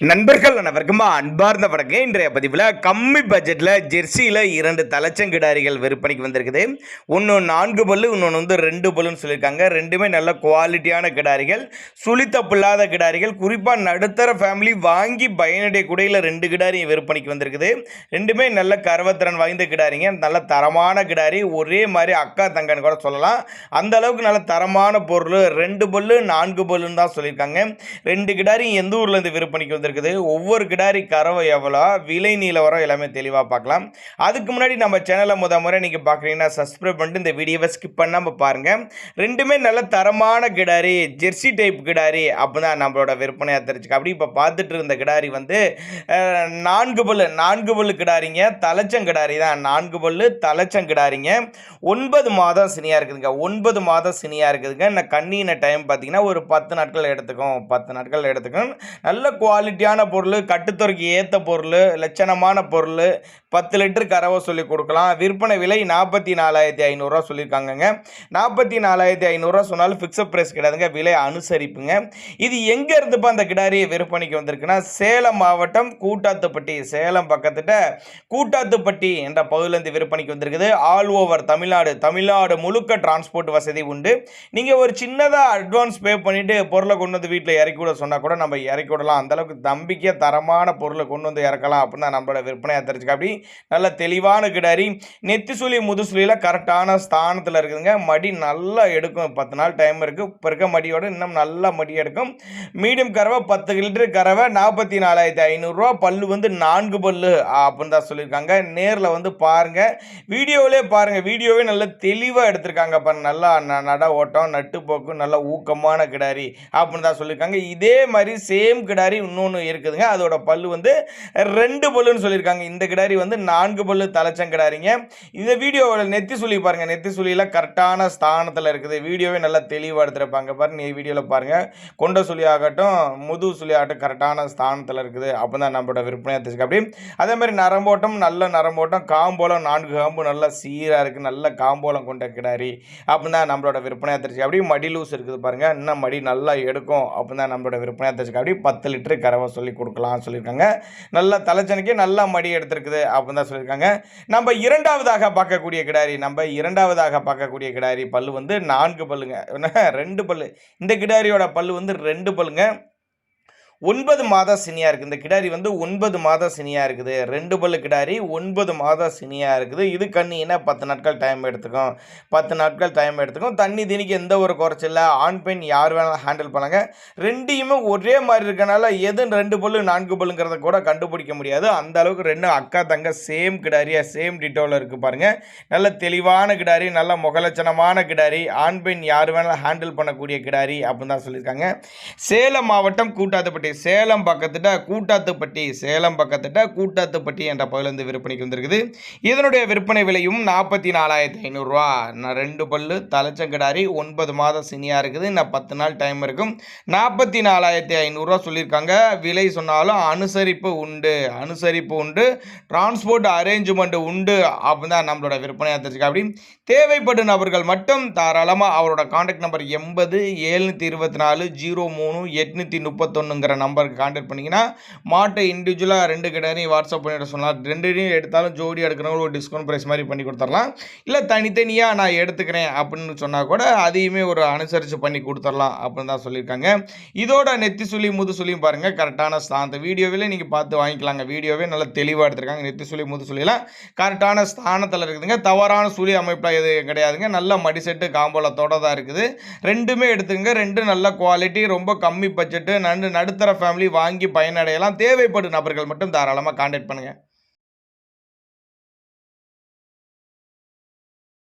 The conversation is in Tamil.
நண்பர்கள் அனைவருக்கும் அன்பார்ந்த வணக்கம். இன்றைய பதிவில் கம்மி பட்ஜெட்டில் ஜெர்சியில் 2 தலைச்சங்கிடாரிகள் விற்பனைக்கு வந்திருக்குது. ஒன்று 4 பல்லு, இன்னொன்று வந்து 2 பல்லுன்னு சொல்லியிருக்காங்க. ரெண்டுமே நல்ல குவாலிட்டியான கிடாரிகள், சுழித்தப்பில்லாத கிடாரிகள். குறிப்பாக நடுத்தர ஃபேமிலி வாங்கி பயனடையக்கூடிய 2 கிடாரியும் விற்பனைக்கு வந்திருக்குது. ரெண்டுமே நல்ல கரவத்திறன் வாய்ந்த கிடாரிங்க, நல்ல தரமான கிடாரி. ஒரே மாதிரி அக்கா தங்கன்னு கூட சொல்லலாம். அந்த அளவுக்கு நல்ல தரமான பொருள். 2 பல்லு 4 பல்லுன்னு தான் சொல்லியிருக்காங்க. 2 கிடாரியும் எந்த ஊர்லேருந்து விற்பனைக்கு இருக்குது. ஒவ்வொரு கிடாரி கறவை எவ்வளோ, விலை நிலவரம் எல்லாமே தெளிவாக பார்க்கலாம். அதுக்கு முன்னாடி நம்ம சேனலை முறை நீங்கள் பார்க்குறீங்கன்னா சப்ஸ்கிரைப் பண்ணிட்டு இந்த வீடியோவை ஸ்கிப் பண்ணாமல் பாருங்கள். ரெண்டுமே நல்ல தரமான கிடாரி, ஜெர்சி டைப் கிடாரி அப்படிதான் நம்மளோட விற்பனையாக தெரிஞ்சுக்க. அப்படி இப்போ பார்த்துட்டு இருந்த கிடாரி வந்து 4 பல்லு கிடாரிங்க, தலைச்சங்கிடாரி தான். 4 பல்லு தலைச்சங்கிடாரிங்க. 9 மாதம் சினியாக இருக்குதுங்க. 9 மாதம் சினியாக இருக்குதுங்க. இந்த கண்ணின டைம் பார்த்தீங்கன்னா ஒரு 10 நாட்கள் எடுத்துக்கும். 10 நாட்கள் எடுத்துக்கும். நல்ல குவாலிட்டியான பொருள், கட்டுத்துறைக்கு ஏற்ற பொருள், லட்சணமான பொருள். 10 லிட்டர் கறவை சொல்லி கொடுக்கலாம். விற்பனை விலை 44,500 சொல்லியிருக்காங்கங்க. 44,500 சொன்னாலும் ஃபிக்ஸட் ப்ரைஸ் கிடையாதுங்க, விலை அனுசரிப்புங்க. இது எங்கே இருந்துப்பா அந்த கிடாரி விற்பனைக்கு வந்திருக்குன்னா, சேலம் மாவட்டம் கூட்டாத்துப்பட்டி, சேலம் பக்கத்துட்ட கூட்டாத்துப்பட்டி என்ற பகுதியிலேருந்து விற்பனைக்கு வந்திருக்குது. ஆல் ஓவர் தமிழ்நாடு முழுக்க டிரான்ஸ்போர்ட் வசதி உண்டு. நீங்கள் ஒரு சின்னதாக அட்வான்ஸ் பே பண்ணிவிட்டு பொருளை கொண்டு வந்து வீட்டில் இறக்கி விட சொன்னால் கூட நம்ம இறக்கி விடலாம். அந்தளவுக்கு நம்பிக்கையாக தரமான பொருளை கொண்டு வந்து இறக்கலாம் அப்படின்னு தான் நம்மளோட விற்பனையாக தெரிஞ்சுக்க. அப்படி நல்ல தெளிவான கிடாரி. நெத்தி சுழி முதுசுலியில் கரெக்டான ஸ்தானத்தில் இருக்குதுங்க. மடி நல்லா எடுக்கும். 10 நாள் டைம் இருக்குது. இப்போ இருக்க மடியோடு இன்னும் நல்லா மடி எடுக்கும். மீடியம் கறவை 10 லிட்டர் கறவை 44,500. பல்லு வந்து 4 பல்லு அப்படின்னு தான் சொல்லியிருக்காங்க. நேரில் வந்து பாருங்கள், வீடியோவிலே பாருங்கள். வீடியோவே நல்ல தெளிவாக எடுத்திருக்காங்க பாருங்கள். நல்லா நட ஓட்டம், நட்டுப்போக்கு, நல்ல ஊக்கமான கிடாரி அப்படின்னு தான் சொல்லியிருக்காங்க. இதே மாதிரி சேம் கிடாரி இன்னொன்று இருக்குதுங்க. அதோட பல்லு வந்து 2 பல்லுன்னு சொல்லியிருக்காங்க. இந்த கிடாரி வந்து 4 பல்லு தலைச்சங்கிடாரிங்க. இந்த வீடியோவில் நெத்தி சுழி பாருங்கள். நெத்தி சுழியில் கரெக்டான ஸ்தானத்தில் இருக்குது. வீடியோவே நல்லா தெளிவாக எடுத்துருப்பாங்க பாருங்க. நீ வீடியோவில் பாருங்கள். கொண்ட சுழி ஆகட்டும், முது சுழி ஆகட்டும் கரெக்டான ஸ்தானத்தில் இருக்குது. அப்போ தான் நம்மளோட விற்பனையாக தெரிஞ்சுக்க. அப்படி அதே மாதிரி நரம்போட்டம், நல்ல நரம்போட்டம், காம்போலம் 4 காம்பு நல்லா சீராக இருக்குது. நல்ல காம்போலம் கொண்ட கிடாரி அப்படின்னு தான் நம்மளோட விற்பனையாக தெரிஞ்சுக்க. அப்படி மடி லூஸ் இருக்குது பாருங்கள். இன்னும் மடி நல்லா எடுக்கும் அப்படின்னு தான் நம்மளோட விற்பனையாக தெரிஞ்சுக்க. அப்படி 10 லிட்டரு கறவை சொல்லி கொடுக்கலாம் சொல்லியிருக்காங்க. நல்ல தலைச்சனுக்கு நல்லா மடி எடுத்திருக்குது அப்படின்னு தான் சொல்லியிருக்காங்க. நம்ம இரண்டாவதாக பார்க்கக்கூடிய கிடாரி பல்லு வந்து 4 பல்லுங்க, 2 பல்லு. இந்த கிடாரியோட பல்லு வந்து 2 பல்லுங்க. 9 மாதம் சினியாக இருக்குது. இந்த கிடாரி வந்து 9 மாதம் சினியாக இருக்குது. 2 பல்லு கிடாரி 9 மாதம் சினியாக இருக்குது. இது கண்ணினா 10 நாட்கள் டைம் எடுத்துக்கும். 10 நாட்கள் டைம் எடுத்துக்கும். தண்ணி திணிக்கு எந்த ஒரு குறைச்சல, ஆண் பெண் யார் வேணாலும் ஹேண்டில் பண்ணாங்க. ரெண்டையுமே ஒரே மாதிரி இருக்கனால எது 2 பல்லு 4 பல்லுங்கிறத கூட கண்டுபிடிக்க முடியாது. அந்த அளவுக்கு 2 அக்கா தங்க சேம் கிடாரியாக சேம் டிட்டோவில் இருக்குது பாருங்கள். நல்ல தெளிவான கிடாரி, நல்ல முகலட்சணமான கிடாரி, ஆண் பெண் யார் வேணாலும் ஹேண்டில் பண்ணக்கூடிய கிடாரி அப்படின்னு தான் சொல்லியிருக்காங்க. சேலம் மாவட்டம் கூட்டாத்துப்பட்டி, சேலம் பக்கத்துட்ட கூட்டாத்துப்பட்டி என்ற பகுதியிலிருந்து விற்பனைக்கு வந்திருக்குது. இதனுடைய விற்பனை விலையும் 44,500. 2 பல்லு தலைச்சங்கிடாரி, 9 மாதம் சினியாக இருக்குது. இன்னும் 10 நாள் டைம் இருக்கும். 44,500 சொல்லியிருக்காங்க. விலை சொன்னாலும் அனுசரிப்பு உண்டு, டிரான்ஸ்போர்ட் அரேஞ்ச்மெண்ட் உண்டு அப்படின்னு தான் நம்மளோட விற்பனையாக தெரிஞ்சுக்க. அப்படி தேவைப்படும் நபர்கள் மட்டும் தாராளமாக அவரோட கான்டாக்ட் நம்பர் 80 724 03 831 நம்பருக்கு கான்டாக்ட் பண்ணிங்கன்னா மாட்டை இண்டிவிஜுவலாக 2 கிடாரையும் வாட்ஸ்அப் பண்ணிவிட சொல்லலாம். 2 எடுத்தாலும் ஜோடி எடுக்கிறவங்க ஒரு டிஸ்கவுண்ட் ப்ரைஸ் மாதிரி பண்ணி கொடுத்துடலாம். இல்லை தனித்தனியாக நான் எடுத்துக்கிறேன் அப்படின்னு சொன்னால் கூட அதையுமே ஒரு அனுசரித்து பண்ணி கொடுத்துடலாம் அப்படின்னு தான் சொல்லியிருக்காங்க. இதோட நெத்தி சுழி முது சுழியும் பாருங்கள் கரெக்டான ஸ்தானத்தை வீடியோவிலே நீங்கள் பார்த்து வாங்கிக்கலாங்க. வீடியோவே நல்லா தெளிவாக எடுத்துருக்காங்க. நெத்தி சுழி முது சுழியெல்லாம் கரெக்டான ஸ்தானத்தில் இருக்குதுங்க. தவறான சுழி அமைப்பில் எது கிடையாதுங்க. நல்ல மடி செட்டு காம்போலத்தோடு தான் இருக்குது. ரெண்டுமே எடுத்துங்க. 2 நல்ல குவாலிட்டி, ரொம்ப கம்மி பட்ஜெட்டு, நடுத்தர ஃபேமிலி வாங்கி பயனடையலாம். தேவைப்படும் நபர்கள் மட்டும் தாராளமாக கான்டாக்ட் பண்ணுங்கள்.